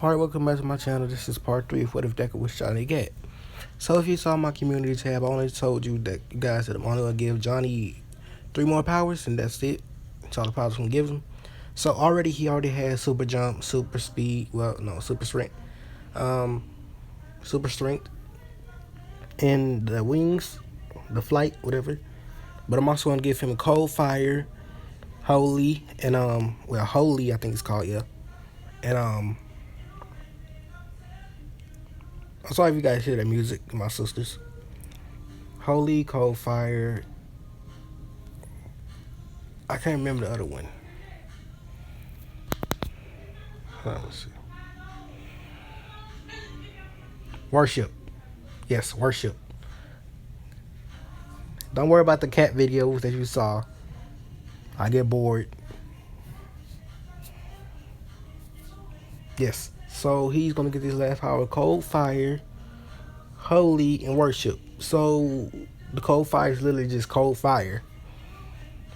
Alright, welcome back to my channel. This is part 3 of What If Deku was Johnny Get. So if you saw my community tab, I only told you that you guys that I'm only going to give Johnny 3 more powers, and that's it. That's all the powers I'm going to give him. So he already has super jump, super speed, super strength, um, super strength, and the wings, the flight, whatever. But I'm also going to give him cold fire, holy, and holy I think it's called, yeah. And I'm sorry if you guys hear that music, my sisters. Holy, cold fire. I can't remember the other one. Let's see. Worship. Yes, worship. Don't worry about the cat videos that you saw. I get bored. Yes. So he's gonna get this last power: cold fire, holy, and worship. So the cold fire is literally just cold fire.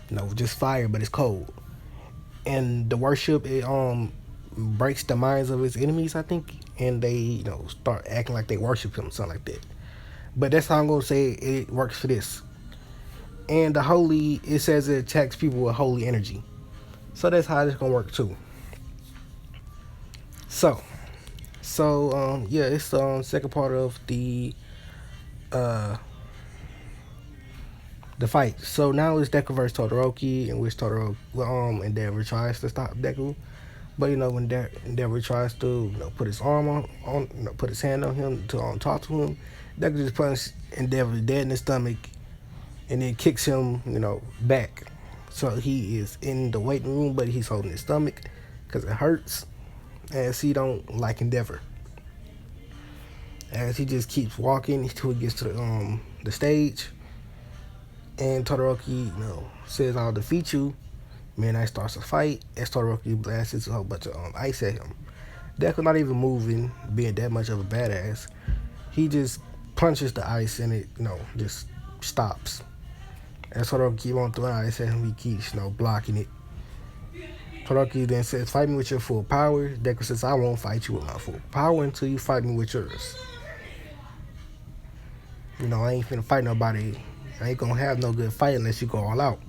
No, just fire, but it's cold. And the worship, it breaks the minds of his enemies, I think, and they start acting like they worship him, something like that. But that's how I'm gonna say it works for this. And the holy, it says it attacks people with holy energy, so that's how it's gonna work too. So yeah, it's the second part of the fight. So now it's Deku versus Todoroki, in which Todoroki Endeavor tries to stop Deku. But when Endeavor tries to put his arm on put his hand on him to talk to him, Deku just punches Endeavor dead in the stomach, and then kicks him back. So he is in the waiting room, but he's holding his stomach because it hurts, as he don't like Endeavor. As he just keeps walking until he gets to the stage, and Todoroki says, "I'll defeat you." Midnight starts a fight as Todoroki blasts a whole bunch of ice at him. Deku not even moving, being that much of a badass. He just punches the ice and it just stops. As Todoroki keeps on throwing ice at him, he keeps blocking it. Todoroki then says, "Fight me with your full power." Deku says, "I won't fight you with my full power until you fight me with yours." I ain't finna fight nobody. I ain't gonna have no good fight unless you go all out.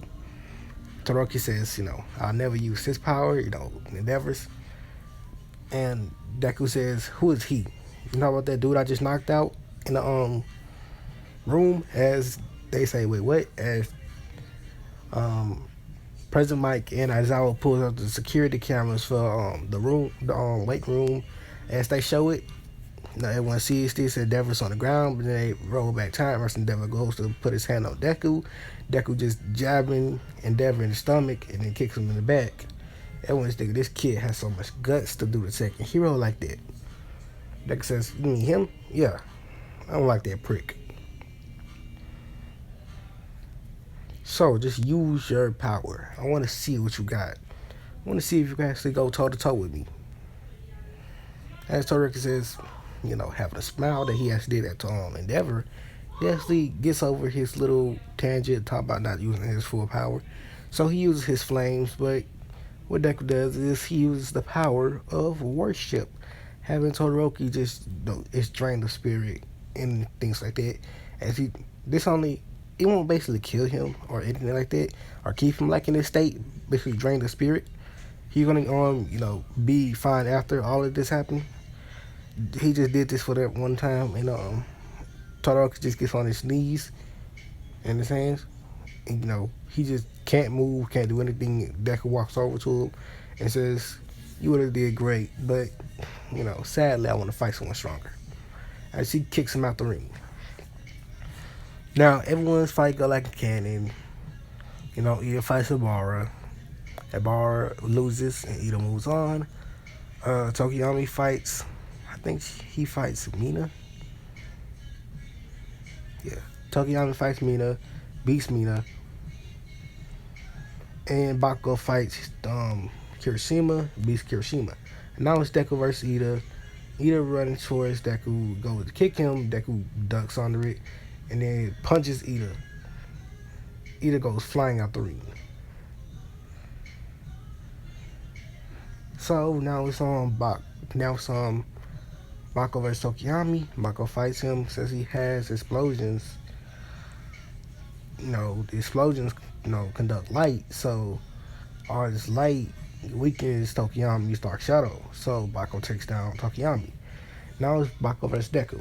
Todoroki says, "I'll never use his power, endeavors." And Deku says, "Who is he?" You know about that dude I just knocked out in the room? As they say, "Wait, what?" As President Mike and Aizawa pulls up the security cameras for the weight room. As they show it, everyone sees this. Endeavor's on the ground, but then they roll back time. As Endeavor goes to put his hand on Deku. Deku just jabbing Endeavor in the stomach and then kicks him in the back. Everyone's thinking this kid has so much guts to do the second hero like that. Deku says, "You mean him?" "Yeah, I don't like that prick." "So just use your power. I want to see what you got. I want to see if you can actually go toe to toe with me." As Todoroki says, having a smile that he actually did at Endeavor, he actually gets over his little tangent, talk about not using his full power. So he uses his flames, but what Deku does is he uses the power of worship, having Todoroki just it's drain the spirit and things like that. As it won't basically kill him or anything like that, or keep him like in this state, basically drain the spirit. He's gonna be fine after all of this happened. He just did this for that one time, and Todoroki just gets on his knees and his hands, and he just can't move, can't do anything. Deku walks over to him and says, "You would have did great, but sadly I want to fight someone stronger." As he kicks him out the ring. Now everyone's fight go like a cannon. Ida fights Ibara. Ibara loses and Ida moves on. Tokiyami fights, I think he fights Mina. Yeah, Tokiyami fights Mina, beats Mina. And Bakugo fights Kirishima, beats Kirishima. And now it's Deku versus Ida. Ida running towards Deku, goes to kick him. Deku ducks under it, and then punches Ida. Ida goes flying out the ring. So now it's on Now some Mako vs Tokiyami. Mako fights him since he has explosions. The explosions, conduct light. So all this light weakens Tokiyami's Dark Shadow. So Mako takes down Tokiyami. Now it's Mako vs Deku.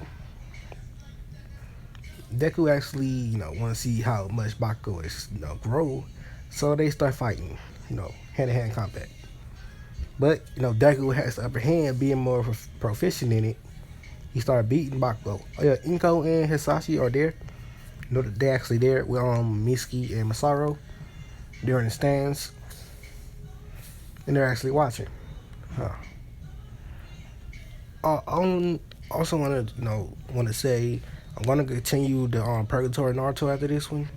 Deku actually, want to see how much Mako is, grow. So they start fighting, hand-to-hand combat. But, Deku has the upper hand, being more proficient in it. He started beating Mako. Inko and Hisashi are there. They're actually there with Mitsuki and Masaru. They're in the stands. And they're actually watching. I also want to say I'm gonna continue the Purgatory Naruto after this one,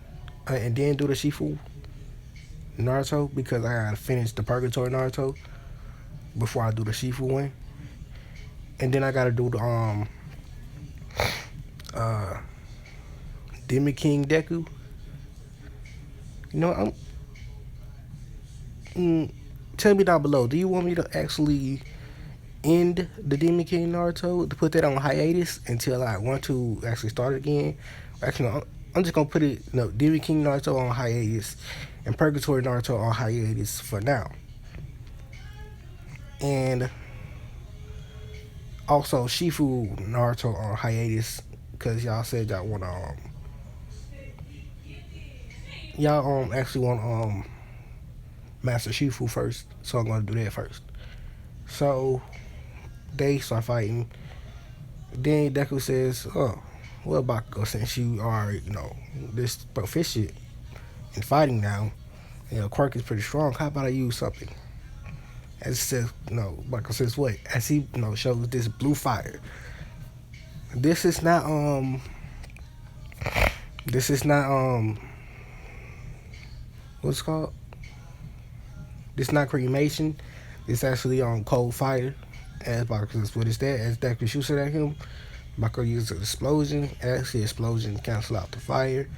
and then do the Shifu Naruto because I gotta finish the Purgatory Naruto before I do the Shifu one, and then I gotta do the Demon King Deku. Tell me down below. Do you want me to actually end the Demon King Naruto, to put that on hiatus until I want to actually start again? Actually, no, I'm just gonna put it, Demon King Naruto on hiatus and Purgatory Naruto on hiatus for now. And also Shifu Naruto on hiatus because y'all said y'all want y'all actually want Master Shifu first, so I'm gonna do that first. So they start fighting. Then Deku says, "Oh, well, Bakugo, since you are, this proficient in fighting now, quirk is pretty strong. How about I use something?" As it says, Bakugo says, "What?" As he, shows this blue fire. This is not what's it called? This is not cremation. It's actually cold fire. As Bakugo says, "What is that?" As Deku shoots it at him, Bakugo uses an explosion. As the explosion cancels out the fire.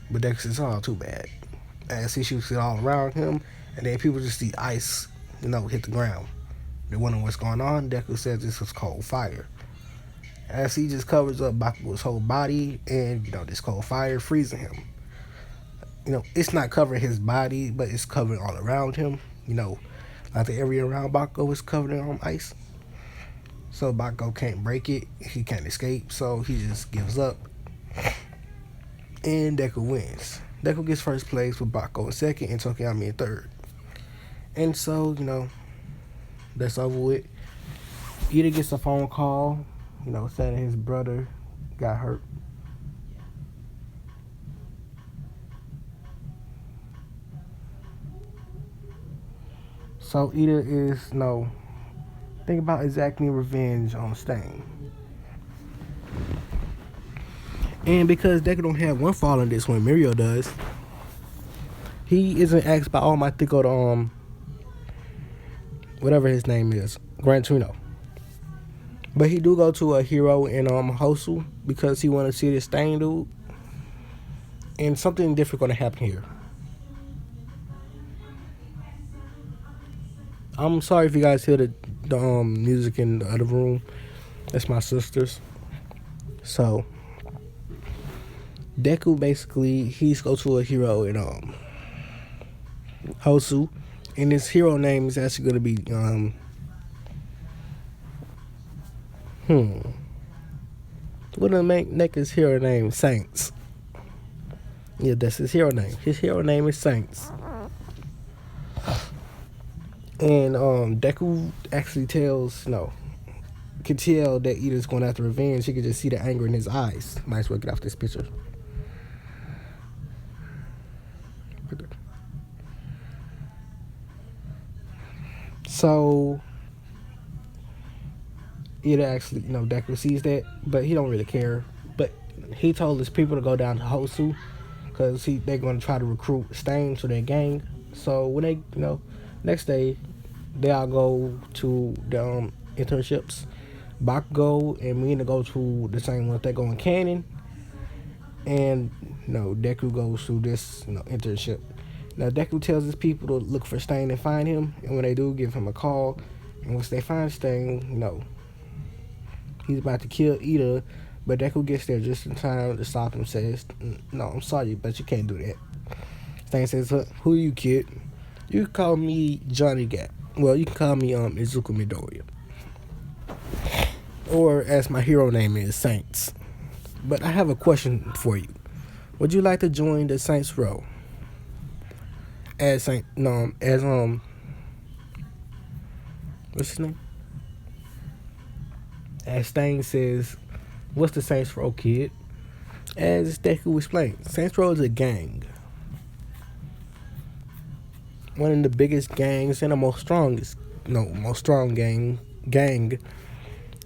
But Deku says, "Oh, too bad." As he shoots it all around him, and then people just see ice, hit the ground. They wonder what's going on. Deku says this is cold fire. As he just covers up Bakugo's whole body, and this cold fire freezing him. It's not covering his body, but it's covering all around him. Like the area around Bakugo is covered in ice. So Bakugo can't break it. He can't escape. So he just gives up. And Deku wins. Deku gets first place with Bakugo in second and Tokiyami in third. And so, that's over with. Ida gets a phone call, saying his brother got hurt. So Ida is, think about exacting revenge on Stain. And because Deku don't have one fall in this one, Mirio does. He isn't asked by All Might to go to whatever his name is, Gran Torino. But he do go to a hero in Hosu because he want to see this Stain dude. And something different gonna happen here. I'm sorry if you guys hear the music in the other room. That's my sister's. So Deku basically he's go to a hero in Hosu, and his hero name is actually gonna be what the make his hero name? Saints. Yeah, that's his hero name. His hero name is Saints. And Deku actually can tell that Ida's going after revenge. He can just see the anger in his eyes. Might as well get off this picture. So Ida actually, Deku sees that, but he don't really care. But he told his people to go down to Hosu because they're going to try to recruit Stain to their gang. So when they, next day, they all go to the internships. Bakugo and Mina go to the same one. They go in Cannon. And, Deku goes to this, internship. Now, Deku tells his people to look for Stain and find him. And when they do, give him a call. And once they find Stain, he's about to kill Ida, but Deku gets there just in time to stop him. Says, "No, I'm sorry, but you can't do that." Stain says, "Who are you, kid? You can call me Johnny Gap. Well, you can call me Izuku Midoriya, or as my hero name is, Saints. But I have a question for you. Would you like to join the Saints row as Saint? No, as what's his name? As Stain says, what's the Saints row, kid? As Deku explained, Saints row is a gang, one of the biggest gangs and the most strong gang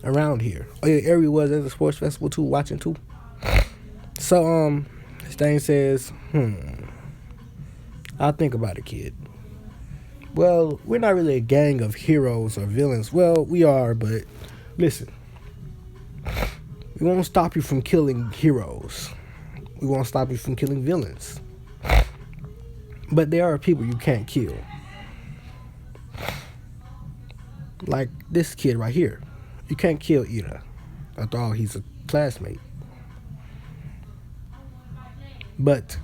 around here. Oh yeah, Ari was at the sports festival too, watching too. So Stain says, I'll think about it, kid. Well, we're not really a gang of heroes or villains. Well, we are, but listen, we won't stop you from killing heroes. We won't stop you from killing villains. But there are people you can't kill. Like this kid right here. You can't kill Ida. After all, he's a classmate. But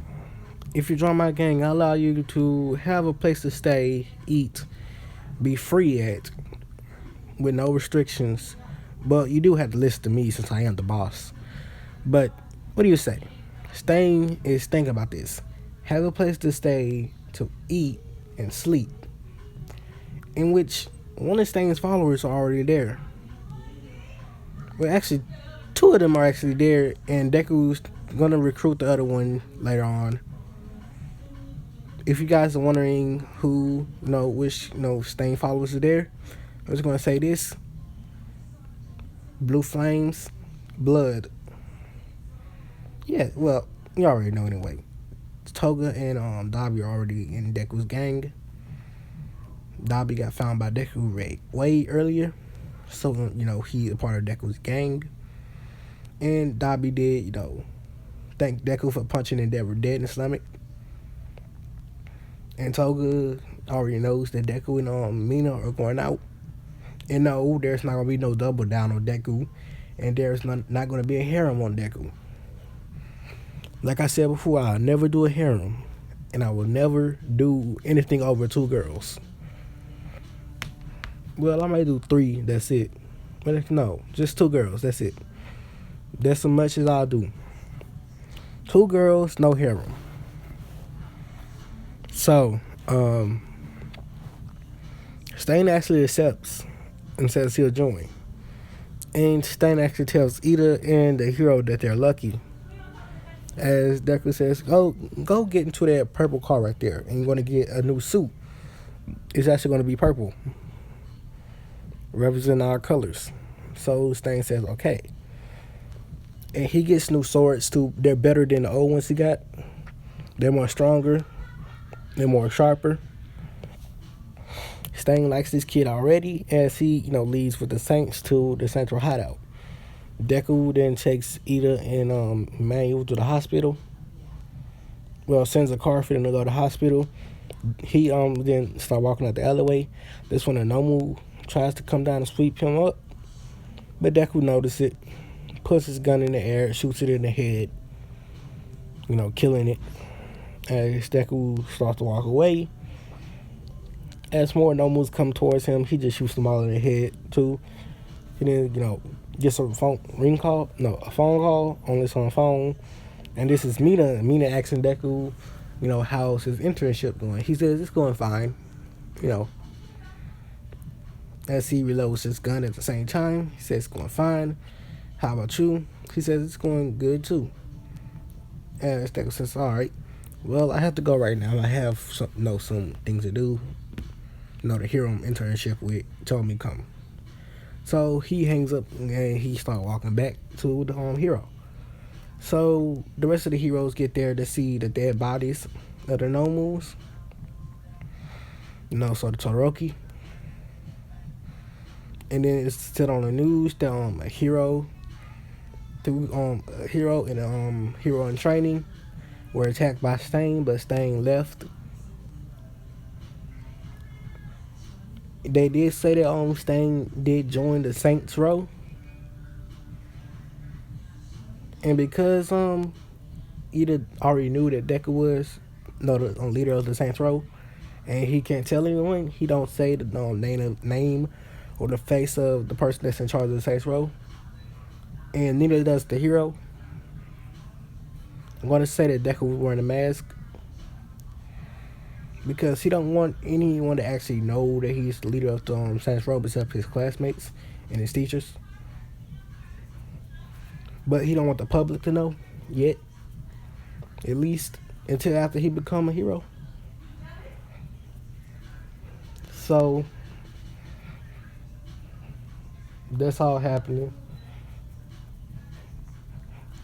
if you join my gang, I allow you to have a place to stay, eat, be free at, with no restrictions. But you do have to listen to me since I am the boss. But what do you say? Stain is thinking about this. Have a place to stay, to eat, and sleep. In which one of Stain's followers are already there. Well, actually, two of them are actually there, and Deku's gonna recruit the other one later on. If you guys are wondering who, which, Stain followers are there, I'm just gonna say this: Blue Flames, Blood. Yeah, well, you already know anyway. Toga and Dabi are already in Deku's gang. Dabi got found by Deku way earlier, so he a part of Deku's gang. And Dabi did, thank Deku for punching Endeavor dead in the stomach. And Toga already knows that Deku and Mina are going out. And no, there's not gonna be no double down on Deku, and there's not gonna be a harem on Deku. Like I said before, I'll never do a harem, and I will never do anything over 2 girls. Well, I might do 3, that's it. But no, just 2 girls, that's it. That's as much as I'll do. 2 girls, no harem. So, Stain actually accepts and says he'll join. And Stain actually tells Ida and the hero that they're lucky. As Deku says, go get into that purple car right there, and you're going to get a new suit. It's actually going to be purple, representing our colors. So Stain says, okay. And he gets new swords too. They're better than the old ones he got. They're more stronger. They're more sharper. Stain likes this kid already, as he, leads with the Saints to the central hideout. Deku then takes Ida and Manuel to the hospital. Well, sends a car for them to go to the hospital. He then start walking out the alleyway. This one, Nomu tries to come down and sweep him up, but Deku notices it, puts his gun in the air, shoots it in the head, killing it. As Deku starts to walk away, as more Nomus come towards him, he just shoots them all in the head too. And then, gets a phone call on his phone. And this is Mina. Mina asking Deku, how's his internship going? He says it's going fine, As he reloads his gun at the same time, he says it's going fine. How about you? He says it's going good too. And Deku says, all right. Well, I have to go right now. I have some things to do. The hero I'm internship with told me come. So he hangs up and he starts walking back to the hero. So the rest of the heroes get there to see the dead bodies of the Nomus. So the Todoroki. And then it's still on the news that a hero and a hero in training were attacked by Stain, but Stain left. They did say that Stain did join the Saints Row, and because Ida already knew that Deku was the leader of the Saints Row, and he can't tell anyone. He don't say the name or the face of the person that's in charge of the Saints Row, and neither does the hero. I'm going to say that Deku was wearing a mask because he don't want anyone to actually know that he's the leader of the Saints Row except his classmates and his teachers. But he don't want the public to know yet, at least until after he become a hero. So that's all happening.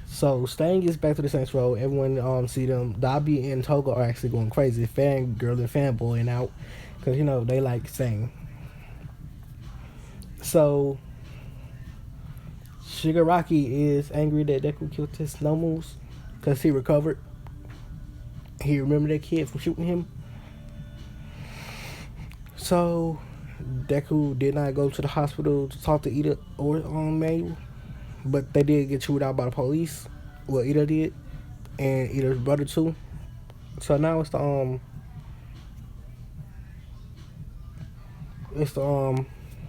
So Stan gets back to the Saints Row. Everyone see them. Dobby and Toga are actually going crazy, fangirl and fanboying out, because they like Stan. So Shigaraki is angry that Deku killed his snow moves because he recovered. He remembered that kid from shooting him. So Deku did not go to the hospital to talk to Ida or Mayu, but they did get chewed out by the police. Well, Ida did, and Ida's brother too. So now it's the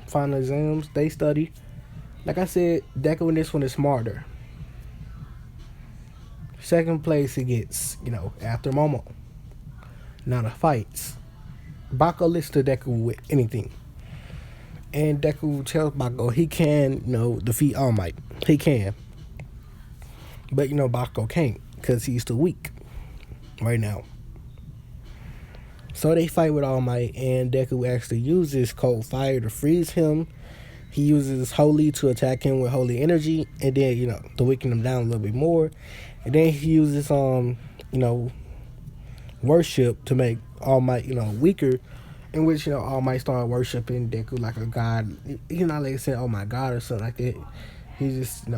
final exams. They study. Like I said, Deku in this one is smarter. Second place he gets, after Momo. Now the fights. Bako listens to Deku with anything. And Deku tells Bako he can, defeat All Might. He can. But, Bako can't because he's too weak right now. So they fight with All Might, and Deku actually uses Cold Fire to freeze him. He uses Holy to attack him with Holy Energy, and then, to weaken him down a little bit more. And then he uses, Worship to make All Might, weaker, in which, All Might started worshiping Deku like a god. He's not like saying, oh my god, or something like that. He's just,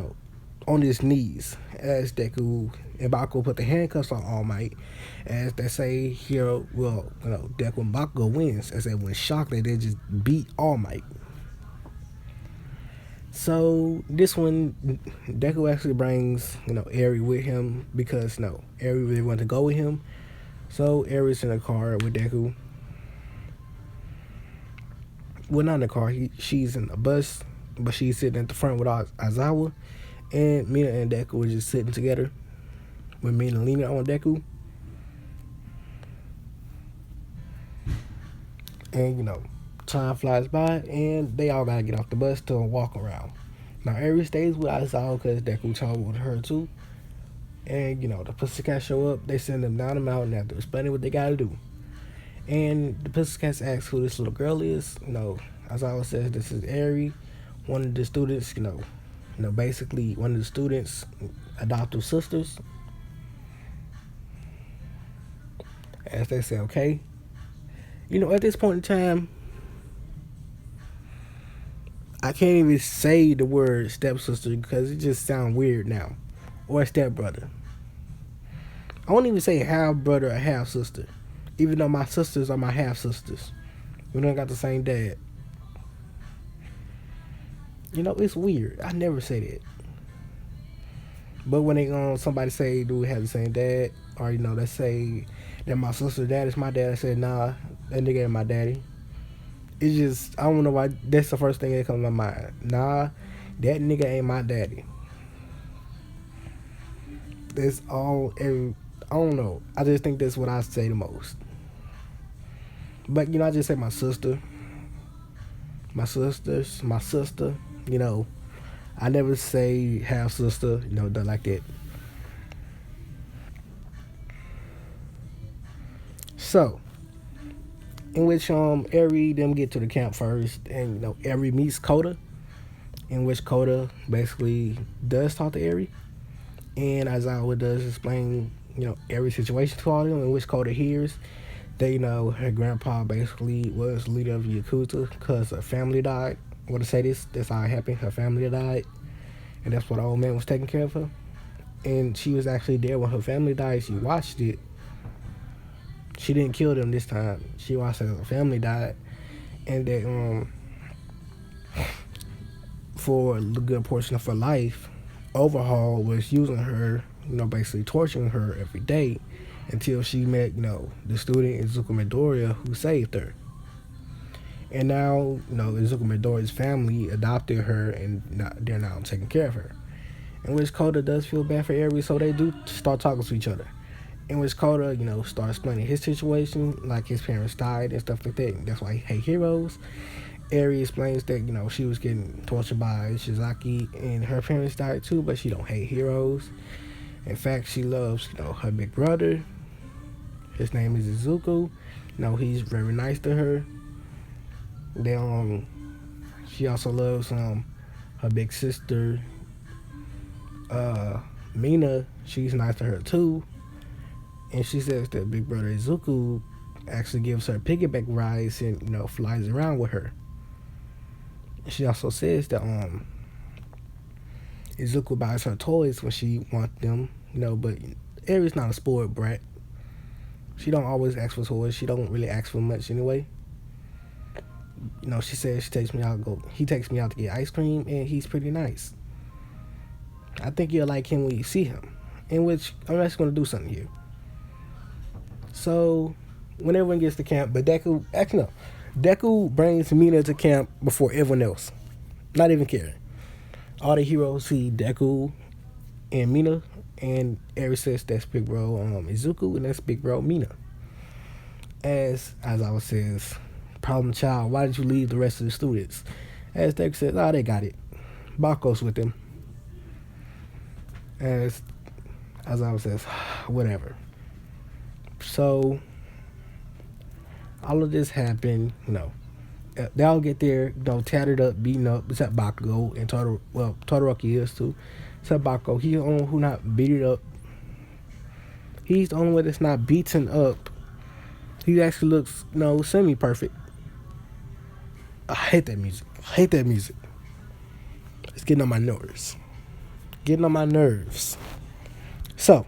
on his knees as Deku and Bako put the handcuffs on All Might. As they say here, Deku and Bako wins. As they were shocked that they just beat All Might. So this one, Deku actually brings, Eri with him because, Eri really wanted to go with him. So Eri's in a car with Deku. Well, not in the car. She's in a bus, but she's sitting at the front with Aizawa. And Mina and Deku were just sitting together with Mina leaning on Deku. And, time flies by, and they all gotta get off the bus to walk around. Now, Eri stays with Aizawa because Deku told her to. And, the Pussycats show up. They send them down the mountain after explaining what they gotta do. And the Pussycats ask who this little girl is. Aizawa says this is Eri, one of the students, basically one of the students' adoptive sisters. As they say, okay. At this point in time, I can't even say the word stepsister because it just sounds weird now. Or stepbrother. I won't even say half brother or half sister. Even though my sisters are my half sisters. We don't got the same dad. It's weird. I never say that. But when they somebody say, do we have the same dad? Or, let's say that my sister's dad is my dad. I said, nah, that nigga ain't my daddy. It's just, I don't know why, that's the first thing that comes to my mind. Nah, that nigga ain't my daddy. That's all, I don't know. I just think that's what I say the most. But, I just say my sister. My sisters, my sister, I never say half sister, nothing like that. So, in which Eri them get to the camp first, and Eri meets Koda, in which Koda basically does talk to Eri, and Aizawa does explain Eri's situation to all of them, in which Koda hears that her grandpa basically was leader of Yakuza because her family died. I want to say this, that's how it happened. Her family died, and that's why the old man was taking care of her, and she was actually there when her family died. She watched it. She didn't kill them this time. She watched as her family died, and that for a good portion of her life, Overhaul was using her, basically torturing her every day until she met, the student Izuku Midoriya who saved her. And now, Izuku Midoriya's family adopted her and they're now taking care of her. In which Kota does feel bad for Aries, so they do start talking to each other. In which Kota, starts explaining his situation, like his parents died and stuff like that. That's why he hate heroes. Aries explains that, she was getting tortured by Shizaki and her parents died too, but she don't hate heroes. In fact, she loves, her big brother. His name is Izuku. He's very nice to her. Then she also loves her big sister, Mina. She's nice to her too. And she says that big brother Izuku actually gives her piggyback rides and, flies around with her. She also says that Izuku buys her toys when she wants them, but Aries not a spoiled brat. She don't always ask for toys. She don't really ask for much anyway. She says he takes me out to get ice cream and he's pretty nice. I think you'll like him when you see him. In which I'm actually gonna do something here. So when everyone gets to camp, but Deku brings Mina to camp before everyone else. Not even caring. All the heroes see Deku and Mina, and Aries says that's big bro Izuku, and that's big bro Mina. As I was says, problem child, why did you leave the rest of the students? As Deku says, they got it. Baku's with them. As I was says, whatever. So all of this happened, they all get there, tattered up, beaten up, except Bakugo and Todoroki is too. Except Bakugo, he's the only one who not beat up. He's the only one that's not beaten up. He actually looks, semi-perfect. I hate that music. It's getting on my nerves. So,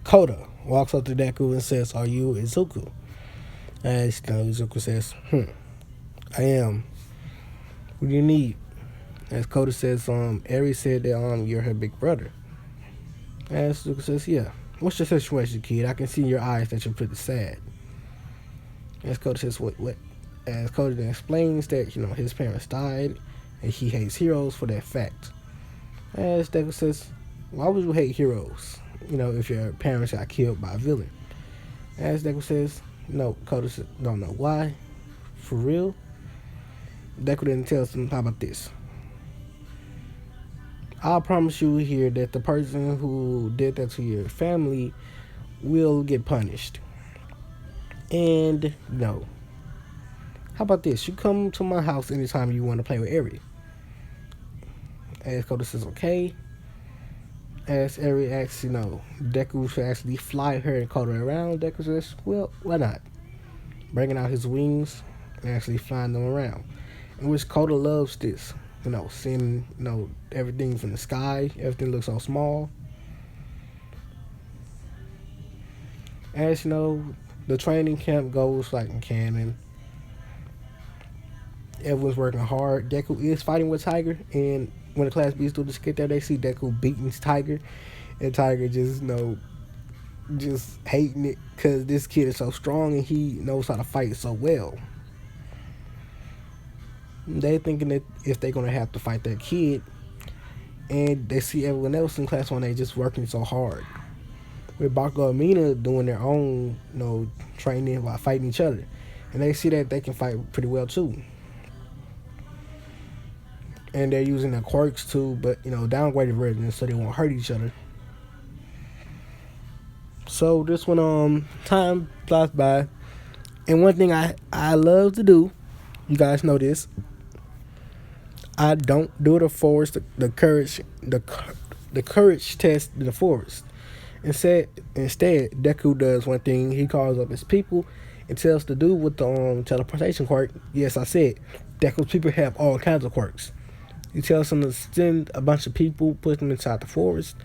Kota walks up to Deku and says, "Are you Izuku?" As Izuku says, I am. What do you need? As Kota says, Aries said that you're her big brother. As Izuku says, yeah. What's your situation, kid? I can see in your eyes that you're pretty sad. As Kota says, what? As Kota then explains that, his parents died and he hates heroes for that fact. As Deku says, why would you hate heroes? If your parents got killed by a villain. As Deku says, no, Kota says, don't know why. For real? Deku then tells him, how about this? I'll promise you here that the person who did that to your family will get punished. And no. How about this? You come to my house anytime you want to play with Eri. As Kota says, okay. As Eri asks, Deku should actually fly her and Kota around. Deku says, well, why not? Bringing out his wings and actually flying them around. In which Kota loves this. Seeing, everything from the sky. Everything looks so small. As, the training camp goes like in canon. Everyone's working hard. Deku is fighting with Tiger, and when the Class B students get there, they see Deku beating Tiger, and Tiger just just hating it because this kid is so strong and he knows how to fight so well. They thinking that if they're gonna have to fight that kid, and they see everyone else in Class 1A just working so hard, with Bakugo and Mina doing their own, training while fighting each other, and they see that they can fight pretty well too. And they're using their quirks too, but downgraded versions so they won't hurt each other. So this one, time flies by, and one thing I love to do, you guys know this, I don't do the forest, the courage test in the forest. Instead, Deku does one thing. He calls up his people and tells the dude with the teleportation quirk. Yes, I said Deku's people have all kinds of quirks. He tells them to send a bunch of people, put them inside the forest,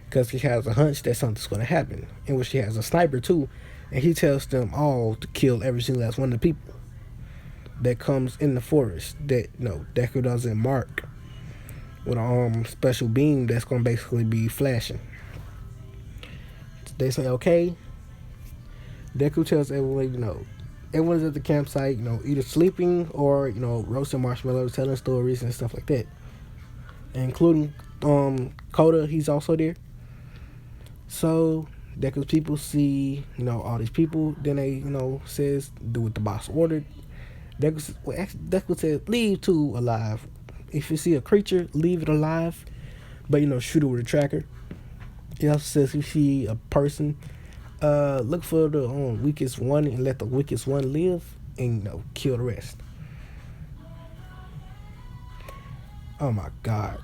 because he has a hunch that something's going to happen. In which he has a sniper too, and he tells them all to kill every single last one of the people that comes in the forest that Deku doesn't mark with a special beam that's gonna basically be flashing. They say okay. Deku tells everyone, everyone's at the campsite, either sleeping or roasting marshmallows, telling stories and stuff like that, including Koda. He's also there. So Deku's people see all these people. Then they says do what the boss ordered. Deku said leave two alive. If you see a creature, leave it alive, but shoot it with a tracker. He also says if you see a person, look for the weakest one and let the weakest one live, and kill the rest. Oh my god.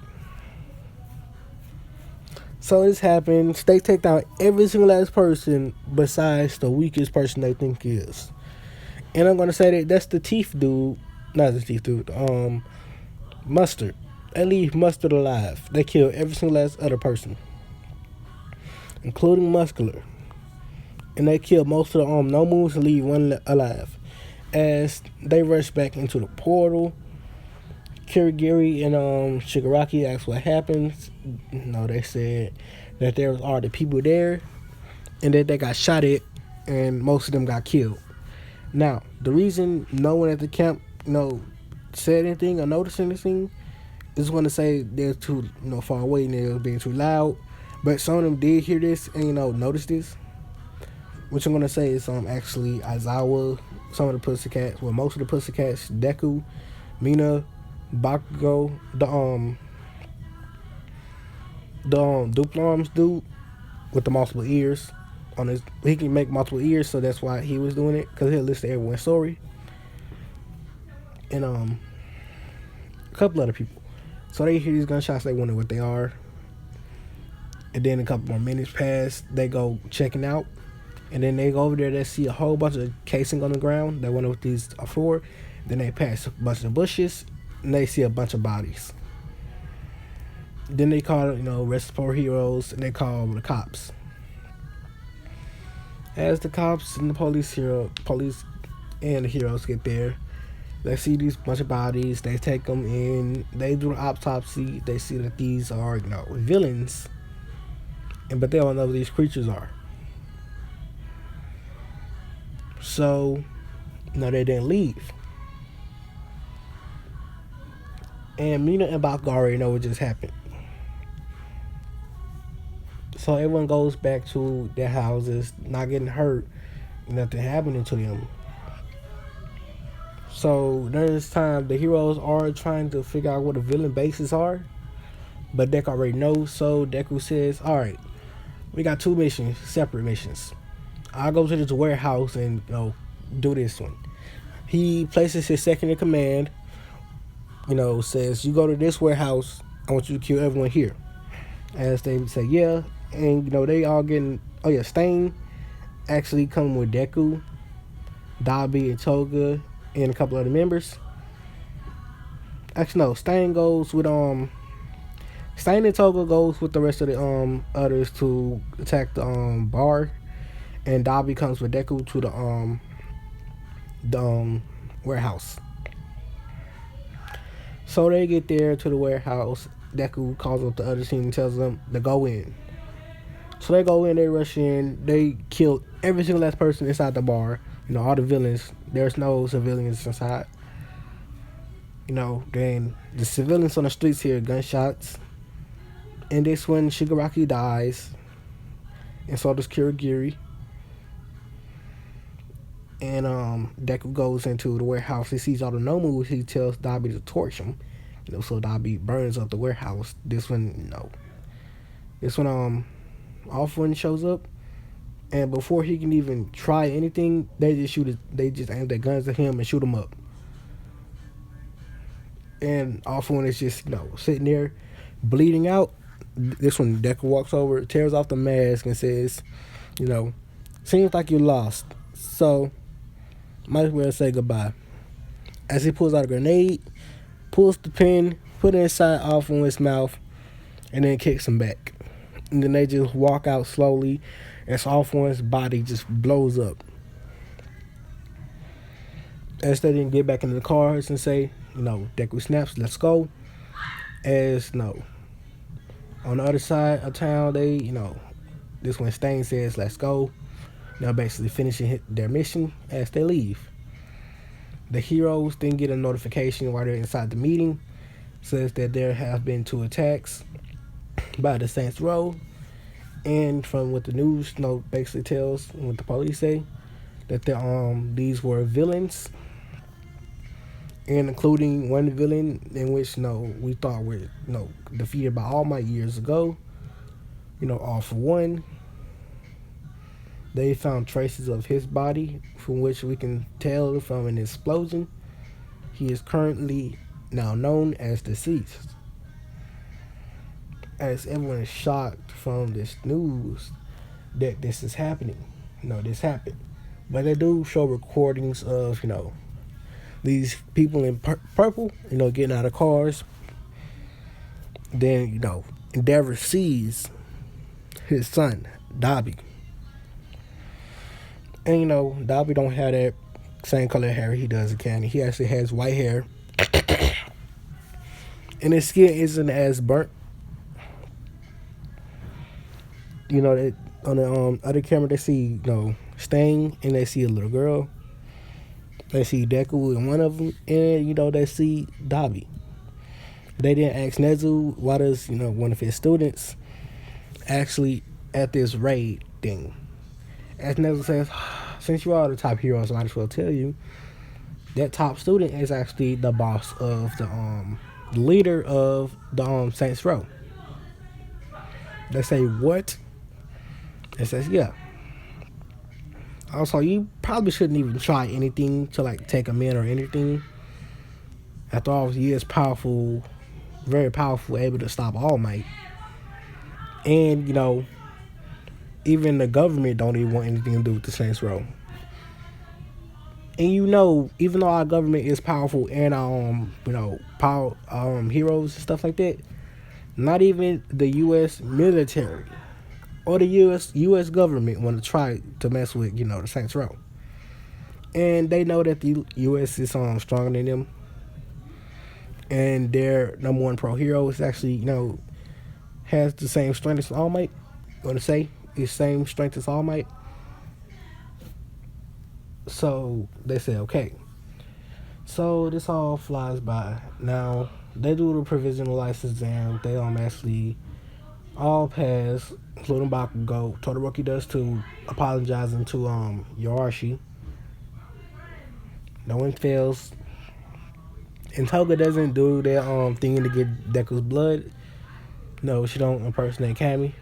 So this happens. They take down every single last person besides the weakest person they think is. And I'm gonna say that's the teeth dude. Not the teeth dude. Mustard. They leave Mustard alive. They kill every single last other person, including Muscular. And they kill most of the no moves and leave one alive. As they rush back into the portal, Kirigiri and Shigaraki ask what happens. They said that there was already people there and that they got shot at and most of them got killed. Now, the reason no one at the camp said anything or noticed anything is going to say they're too far away and they're being too loud. But some of them did hear this and notice this. Which I'm going to say is actually Aizawa, some of the Pussycats, well most of the Pussycats, Deku, Mina, Bakugo, the Duplo Arms dude with the multiple ears on his. He can make multiple ears, so that's why he was doing it, because he'll listen to everyone's story. And a couple other people. So they hear these gunshots, they wonder what they are. And then a couple more minutes pass, they go checking out. And then they go over there, they see a whole bunch of casing on the ground. They wonder what these are for. Then they pass a bunch of bushes, and they see a bunch of bodies. Then they call, rest for heroes, and they call the cops. As the cops and the police and the heroes get there, they see these bunch of bodies. They take them in. They do an autopsy. They see that these are, villains, but they don't know what these creatures are. So, they didn't leave. And Mina and Bakugo already know what just happened. So everyone goes back to their houses, not getting hurt, nothing happening to them. So during this time, the heroes are trying to figure out what the villain bases are, but Deku already knows. So Deku says, "All right, we got two missions, separate missions. I'll go to this warehouse and do this one." He places his second in command. Says, "You go to this warehouse. I want you to kill everyone here." As they say, "Yeah," and they all getting. Oh yeah, Stain actually coming with Deku, Dabi, and Toga, and a couple other members. Actually, no, Stain goes with Stain and Toga goes with the rest of the others to attack the bar. And Dabi comes with Deku to the warehouse. So they get there to the warehouse. Deku calls up the other team and tells them to go in. So they go in, they rush in, they kill every single last person inside the bar. All the villains. There's no civilians inside. Then the civilians on the streets hear gunshots. And this when Shigaraki dies. And so does Kirigiri. And Deku goes into the warehouse. He sees all the no moves. He tells Dabi to torch him. So Dabi burns up the warehouse. This one, Off One shows up, and before he can even try anything, they just shoot it. They just aim their guns at him and shoot him up. And Off One is just sitting there, bleeding out. This one, Deku walks over, tears off the mask, and says, "Seems like you lost. So might as well say goodbye." As he pulls out a grenade, pulls the pin, put it inside Off One's mouth, and then kicks him back. And then they just walk out slowly. as All For One's body just blows up. As they didn't get back into the cars and say, Deku snaps, let's go. As no, on the other side of town, this when Stain says, let's go. Basically finishing their mission as they leave. The heroes then get a notification while they're inside the meeting. Says that there have been 2 attacks by the Saints Row. And from what the news basically tells, what the police say, that these were villains. And including one villain in which we thought were defeated by All Might years ago. All For One. They found traces of his body, from which we can tell from an explosion. He is currently now known as deceased. As everyone is shocked from this news that this is happening. This happened. But they do show recordings of, these people in purple, getting out of cars. Then, Endeavor sees his son, Dobby. And Dobby don't have that same color hair he does in Candy. He actually has white hair. And his skin isn't as burnt. That on the other camera they see, Sting, and they see a little girl. They see Deku in one of them, and they see Dobby. They didn't ask Nezu why does one of his students actually at this raid thing. As Nezu says, since you are the top heroes, I might as well tell you that top student is actually the boss of the leader of the Saints Row. They say, what? It says, yeah. Also, you probably shouldn't even try anything to take him in or anything. After all, he is powerful, very powerful, able to stop All Might. And, even the government don't even want anything to do with the Saints Row. And even though our government is powerful and power heroes and stuff like that, not even the U.S. military or the U.S. government want to try to mess with the Saints Row. And they know that the U.S. is stronger than them, and their number 1 pro hero is actually has the same strength as All Might. Want to say the same strength as All Might. So they say, okay. So this all flies by. Now they do the provisional license exam. They actually all pass, including Bakugo. Todoroki does too, apologizing to Yorashi. No one fails. And Toga doesn't do that thing to get Deku's blood. No, she don't impersonate Cammy.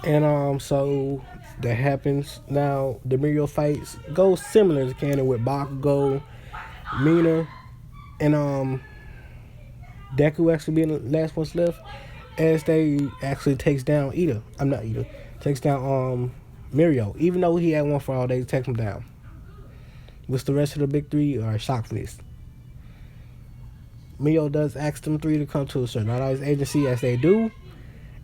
And so that happens. Now the Mirio fights go similar to Canon with Bakugo, Mina, and Deku actually being the last ones left, as they actually takes down takes down Mirio. Even though he had one for all, they take him down. Which the rest of the big 3 are shocked for this. Mirio does ask them 3 to come to a Sonata's agency, as they do,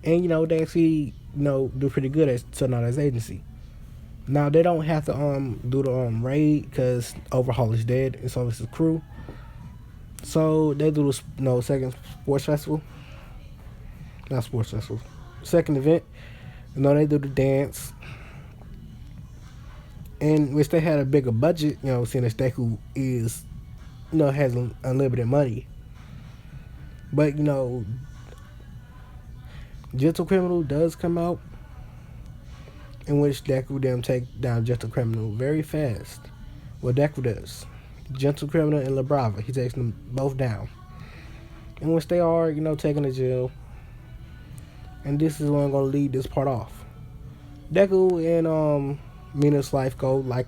and they actually do pretty good at Sonata's agency. Now they don't have to do the raid because Overhaul is dead and so is his crew. So they do the second sports festival. Not sports festival. Second event. They do the dance. And which they had a bigger budget, seeing as Deku is, has unlimited money. But, Gentle Criminal does come out, in which Deku them take down Gentle Criminal very fast. Well, Deku does. Gentle Criminal and La Brava, he takes them both down. In which they are, taken to jail. And this is what I'm going to lead this part off. Deku and Mina's life go like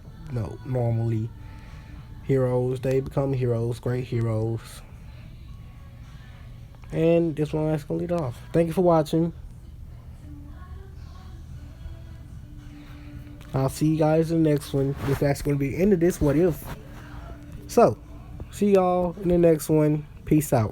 normally. Heroes, they become heroes, great heroes. And this one that's gonna lead off. Thank you for watching. I'll see you guys in the next one. This is gonna be the end of this what if. So, see y'all in the next one. Peace out.